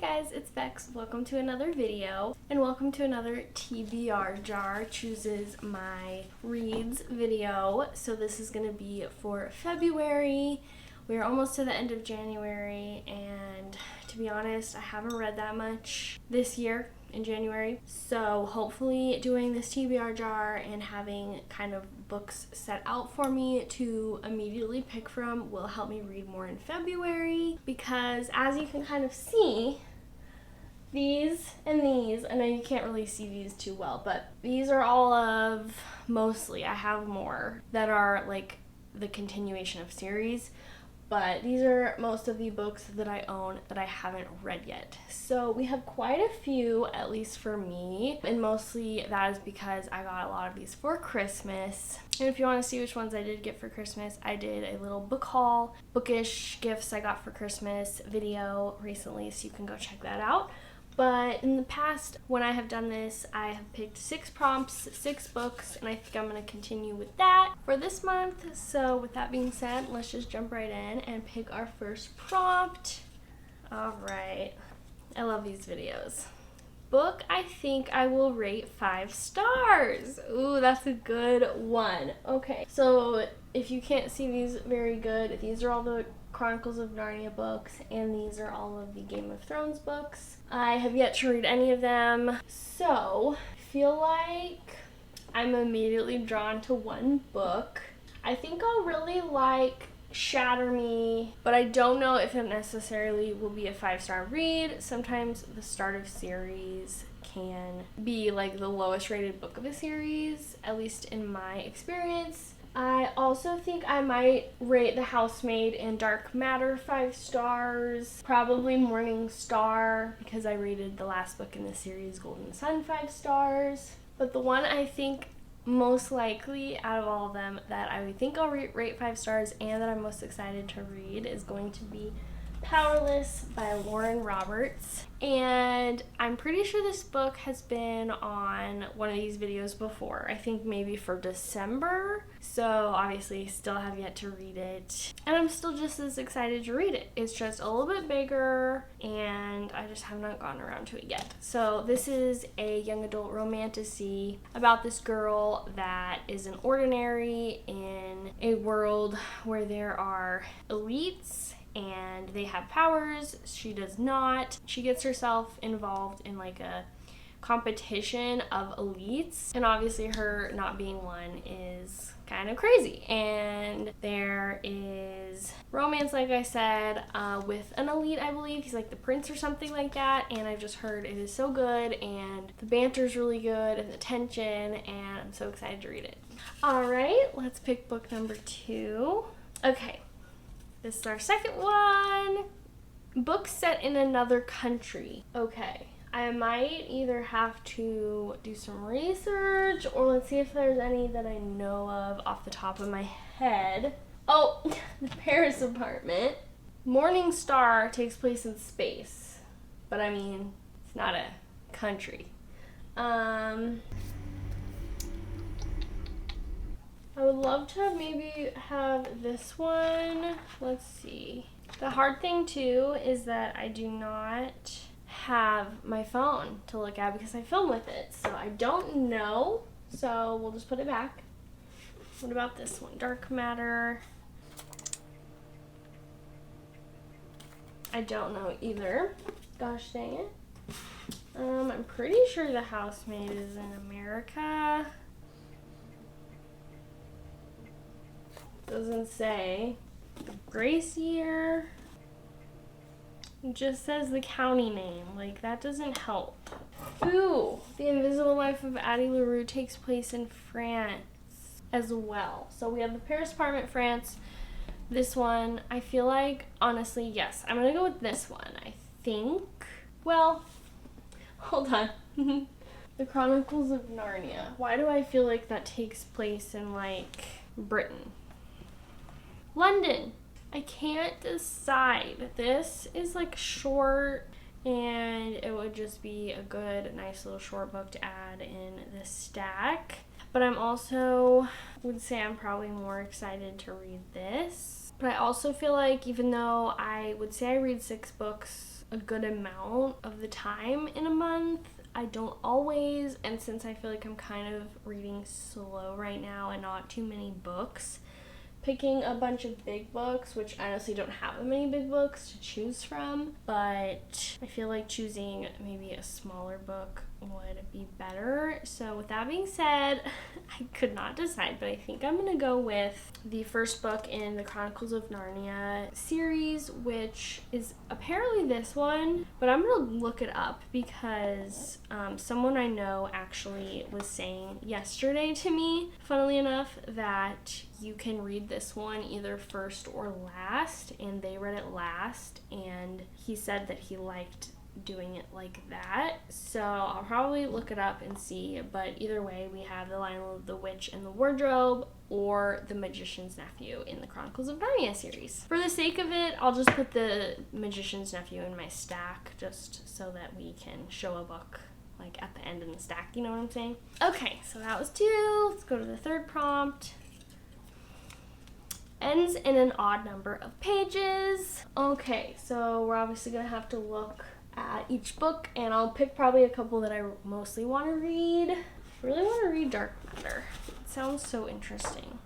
guys, it's Bex. Welcome to another video and welcome to another TBR Jar Chooses My Reads video. So this is going to be for February. We're almost to the end of January and to be honest, I haven't read that much this year in January. So hopefully doing this TBR jar and having kind of books set out for me to immediately pick from will help me read more in February, because as you can kind of see, these and these, I know you can't really see these too well, but these are all of, mostly, I have more that are like the continuation of series. But these are most of the books that I own that I haven't read yet. So we have quite a few, at least for me. And mostly that is because I got a lot of these for Christmas. And if you want to see which ones I did get for Christmas, I did a little book haul, bookish gifts I got for Christmas video recently, so you can go check that out. But in the past, when I have done this, I have picked 6 prompts, 6 books, and I think I'm going to continue with that for this month. So with that being said, let's just jump right in and pick our first prompt. All right. I love these videos. Book I think I will rate 5 stars. Ooh, that's a good one. Okay, so if you can't see these very good, these are all the Chronicles of Narnia books, and these are all of the Game of Thrones books. I have yet to read any of them, so I feel like I'm immediately drawn to one book. I think I'll really like Shatter Me, but I don't know if it necessarily will be a 5-star read. Sometimes the start of series can be like the lowest rated book of a series, at least in my experience. I also think I might rate The Housemaid and Dark Matter 5 stars. Probably Morning Star, because I rated the last book in the series, Golden Sun, 5 stars. But the one I think most likely out of all of them that I would think I'll rate 5 stars and that I'm most excited to read is going to be Powerless by Lauren Roberts. And I'm pretty sure this book has been on one of these videos before. I think maybe for December. So obviously still have yet to read it. And I'm still just as excited to read it. It's just a little bit bigger and I just have not gotten around to it yet. So this is a young adult romantasy about this girl that is an ordinary in a world where there are elites and they have powers. She does not. She gets herself involved in like a competition of elites, and obviously her not being one is kind of crazy. And there is romance, like I said, with an elite, I believe. He's like the prince or something like that, and I've just heard it is so good, and the banter's really good, and the tension, and I'm so excited to read it. All right, let's pick book number 2. Okay. This is our second one. Book set in another country. Okay. I might either have to do some research or let's see if there's any that I know of off the top of my head. Oh, The Paris Apartment. Morning Star takes place in space, but I mean, it's not a country. I would love to maybe have this one. Let's see. The hard thing too is that I do not have my phone to look at because I film with it. So I don't know. So we'll just put it back. What about this one? Dark Matter. I don't know either. Gosh dang it. I'm pretty sure The Housemaid is in America. Doesn't say. Grace year. It just says the county name. Like, that doesn't help. Ooh, The Invisible Life of Addie LaRue takes place in France as well. So we have The Paris Apartment, France. This one, I feel like, honestly, yes. I'm gonna go with this one, I think. Well, hold on. The Chronicles of Narnia. Why do I feel like that takes place in, like, Britain? London. I can't decide. This is like short and it would just be a good, nice little short book to add in the stack. But I'm also would say I'm probably more excited to read this. But I also feel like even though I would say I read 6 books a good amount of the time in a month, I don't always, and since I feel like I'm kind of reading slow right now and not too many books, picking a bunch of big books, which I honestly don't have that many big books to choose from, but I feel like choosing maybe a smaller book would be better. So with that being said, I could not decide, but I think I'm gonna go with the first book in the Chronicles of Narnia series, which is apparently this one, but I'm gonna look it up because someone I know actually was saying yesterday to me, funnily enough, that you can read this one either first or last, and they read it last, and he said that he liked doing it like that. So I'll probably look it up and see, but either way, we have The Lion, the Witch, and the Wardrobe, or The Magician's Nephew in the Chronicles of Narnia series. For the sake of it, I'll just put The Magician's Nephew in my stack, just so that we can show a book like at the end of the stack, you know what I'm saying? Okay, so that was 2. Let's go to the third prompt. Ends in an odd number of pages. Okay, so we're obviously gonna have to look at each book, and I'll pick probably a couple that I mostly want to read. I really want to read Dark Matter. It sounds so interesting.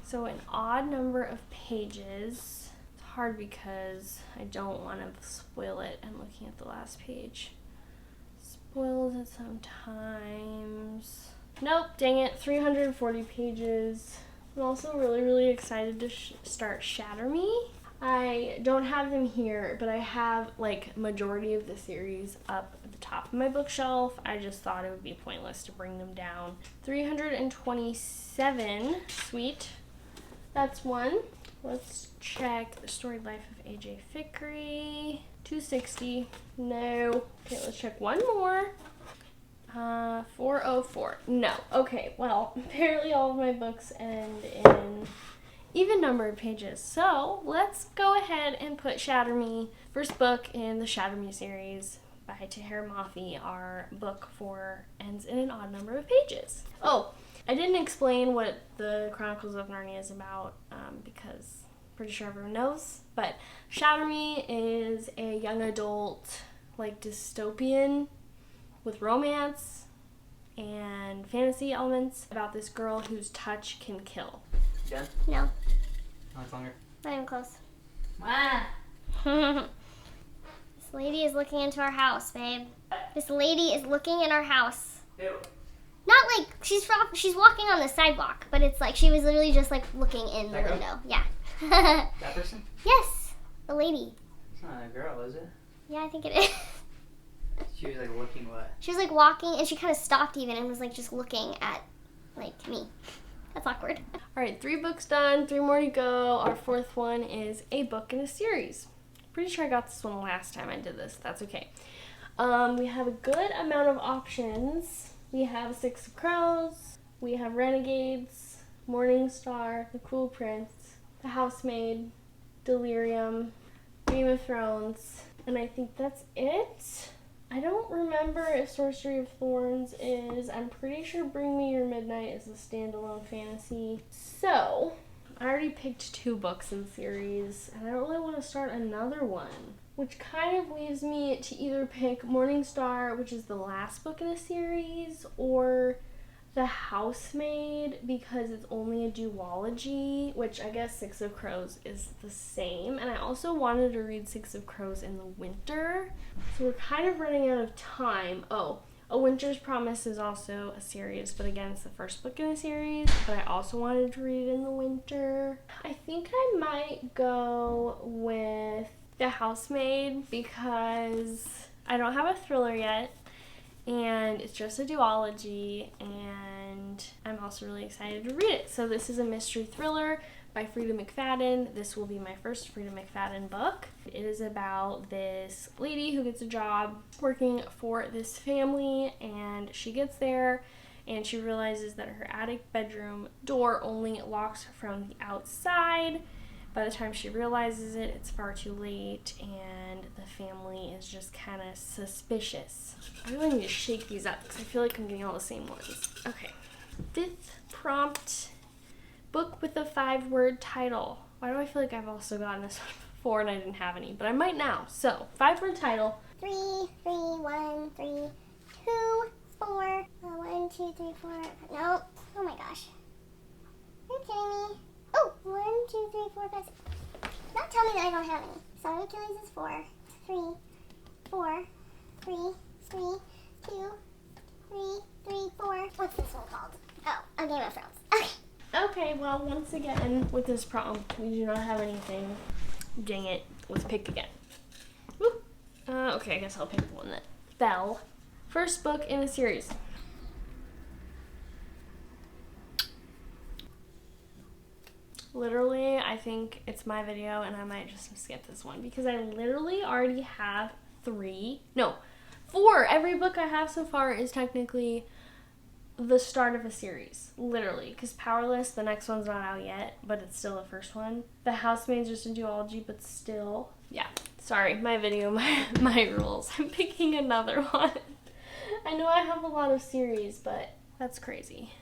So an odd number of pages. It's hard because I don't want to spoil it. I'm looking at the last page. Spoils it sometimes. Nope, dang it, 340 pages. I'm also really excited to start Shatter Me. I don't have them here, but I have like majority of the series up at the top of my bookshelf. I just thought it would be pointless to bring them down. 327, sweet. That's one. Let's check The Storied Life of A.J. Fikry. 260, no. Okay, let's check one more. 404, no. Okay, well, apparently all of my books end in even number of pages. So let's go ahead and put Shatter Me, first book in the Shatter Me series by Taher Mafi. Our book 4 ends in an odd number of pages. Oh, I didn't explain what the Chronicles of Narnia is about because I'm pretty sure everyone knows. But Shatter Me is a young adult, like dystopian with romance and fantasy elements about this girl whose touch can kill. Done? No. How much longer? Not even close. Ah! This lady is looking into our house, babe. This lady is looking in our house. Ew. Not like she's walking on the sidewalk, but it's like she was literally just like looking in the That girl? window. Yeah. That person? Yes, the lady. It's not a girl, is it? Yeah, I think it is. She was like looking what? She was like walking, and she kind of stopped even and was like just looking at like me. That's awkward. All right, 3 books done, 3 more to go. Our 4th one is a book in a series. Pretty sure I got this one last time I did this. That's okay. We have a good amount of options. We have 6 of Crows. We have Renegades, Morning Star, The Cruel Prince, The Housemaid, Delirium, Game of Thrones, and I think that's it. I don't remember if Sorcery of Thorns is. I'm pretty sure Bring Me Your Midnight is a standalone fantasy. So, I already picked 2 books in the series, and I don't really want to start another one, which kind of leaves me to either pick Morning Star, which is the last book in the series, or The Housemaid, because it's only a duology, which I guess 6 of Crows is the same. And I also wanted to read 6 of Crows in the winter, so we're kind of running out of time. Oh, A Winter's Promise is also a series, but again, it's the first book in a series, but I also wanted to read it in the winter. I think I might go with The Housemaid because I don't have a thriller yet, and it's just a duology, and I'm also really excited to read it. So this is a mystery thriller by Frida McFadden. This will be my first Frida McFadden book. It is about this lady who gets a job working for this family, and she gets there and she realizes that her attic bedroom door only locks from the outside. By the time she realizes it, it's far too late, and the family is just kind of suspicious. I really need to shake these up because I feel like I'm getting all the same ones. Okay. 5th prompt, book with a 5-word title. Why do I feel like I've also gotten this one before and I didn't have any? But I might now. So, 5-word title. 3, 3, 1, 3, 2, 4. 1, 2, 3, 4. No. Oh my gosh. Are you kidding me? Oh, 1, 2, 3, 4, 5, 6. Don't tell me that I don't have any. Song of Achilles is 4. 3, 4, 3, 3, 2, 3, 3, 4. What's this one called? Oh, A Game of Thrones. Okay. Okay, well, once again, with this prompt, we do not have anything. Dang it. Let's pick again. Woo. Okay, I guess I'll pick the one that fell. First book in a series. Literally, I think it's my video, and I might just skip this one because I literally already have 4. Every book I have so far is technically the start of a series, literally, because Powerless, the next one's not out yet, but it's still the first one. The Housemaid's just a duology, but still, yeah. Sorry, my video, my rules. I'm picking another one. I know I have a lot of series, but that's crazy.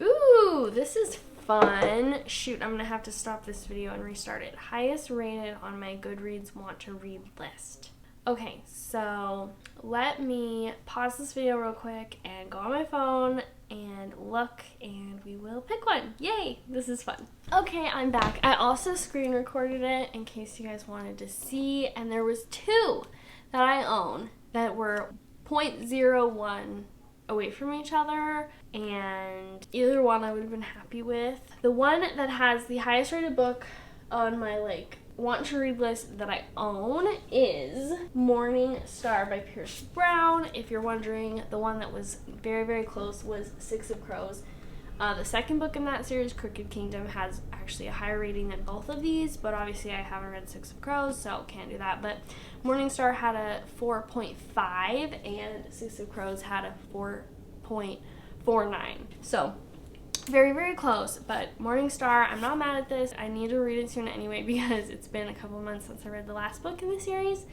Ooh, this is fun. Shoot, I'm gonna have to stop this video and restart it. Highest rated on my Goodreads want to read list. Okay, so let me pause this video real quick and go on my phone and look, and we will pick one. Yay, this is fun. Okay, I'm back. I also screen recorded it in case you guys wanted to see, and there was 2 that I own that were 0.01 away from each other, and either one I would have been happy with. The one that has the highest rated book on my want to read list that I own is Morning Star by Pierce Brown. If you're wondering, the one that was very, very close was Six of Crows. The second book in that series, Crooked Kingdom, has actually a higher rating than both of these, but obviously I haven't read Six of Crows, so can't do that. But Morning Star had a 4.5 and Six of Crows had a 4.49. So very, very close, but Morning Star, I'm not mad at this. I need to read it soon anyway because it's been a couple months since I read the last book in the series,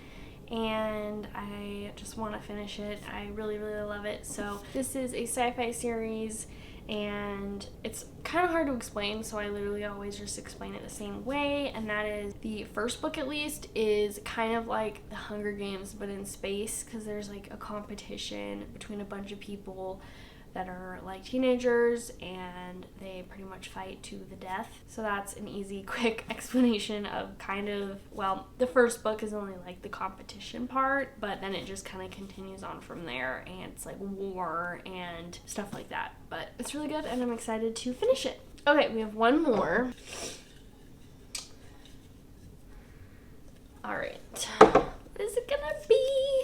and I just want to finish it. I really, really love it. So this is a sci-fi series, and it's kind of hard to explain, so I literally always just explain it the same way, and that is the first book, at least, is kind of like the Hunger Games but in space, because there's like a competition between a bunch of people that are like teenagers, and they pretty much fight to the death. So that's an easy, quick explanation of kind of, well, the first book is only like the competition part, but then it just kind of continues on from there, and it's like war and stuff like that. But it's really good, and I'm excited to finish it. Okay, we have one more. All right, what is it gonna be?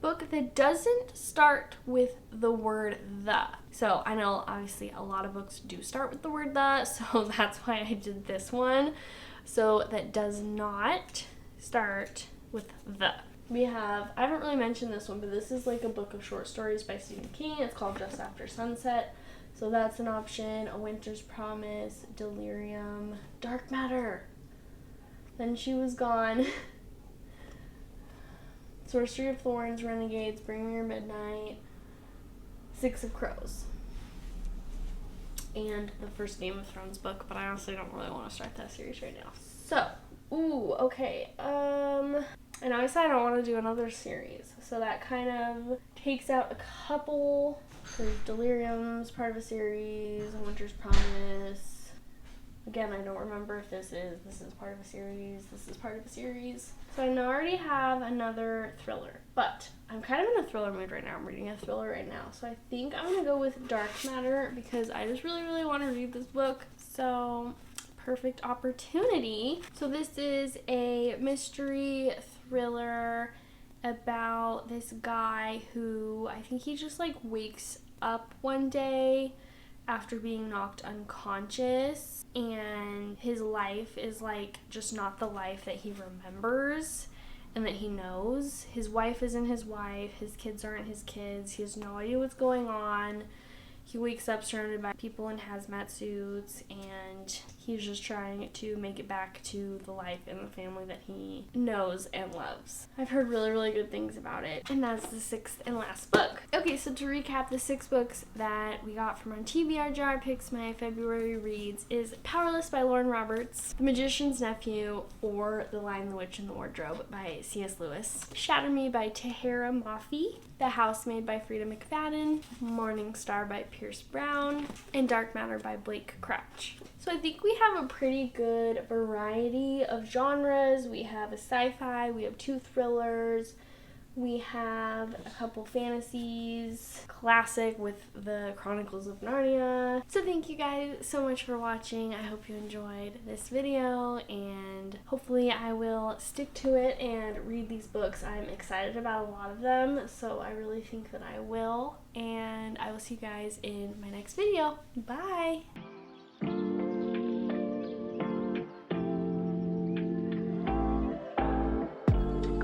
Book that doesn't start with the word the. So I know obviously a lot of books do start with the word the, so that's why I did this one. So that does not start with the. We have, I haven't really mentioned this one, but this is like a book of short stories by Stephen King. It's called Just After Sunset. So that's an option. A Winter's Promise, Delirium, Dark Matter. Then She Was Gone. Sorcery of Thorns, Renegades, Bring Me Your Midnight, Six of Crows, and the first Game of Thrones book, but I honestly don't really want to start that series right now. So, okay, and obviously I don't want to do another series, so that kind of takes out a couple. There's Delirium's part of a series, A Winter's Promise. Again, I don't remember if this is part of a series, this is part of a series. So I already have another thriller, but I'm kind of in a thriller mood right now. I'm reading a thriller right now. So I think I'm going to go with Dark Matter because I just really, really want to read this book. So perfect opportunity. So this is a mystery thriller about this guy who, I think he just like wakes up one day after being knocked unconscious, and his life is like just not the life that he remembers and that he knows. His wife isn't his wife, his kids aren't his kids, he has no idea what's going on. He wakes up surrounded by people in hazmat suits, and he's just trying to make it back to the life and the family that he knows and loves. I've heard really, really good things about it, and that's the 6th and last book. Okay, so to recap, the 6 books that we got from our TBR jar picks, my February reads, is Powerless by Lauren Roberts, The Magician's Nephew, or The Lion, the Witch, and the Wardrobe by C.S. Lewis, Shatter Me by Tahira Mafi, The Housemaid by Frida McFadden, Morning Star by Pierce Brown, and Dark Matter by Blake Crouch. So I think we have a pretty good variety of genres. We have a sci-fi, we have 2 thrillers, we have a couple fantasies, classic with the Chronicles of Narnia. So thank you guys so much for watching. I hope you enjoyed this video, and hopefully I will stick to it and read these books. I'm excited about a lot of them, so I really think that I will. And I will see you guys in my next video. Bye!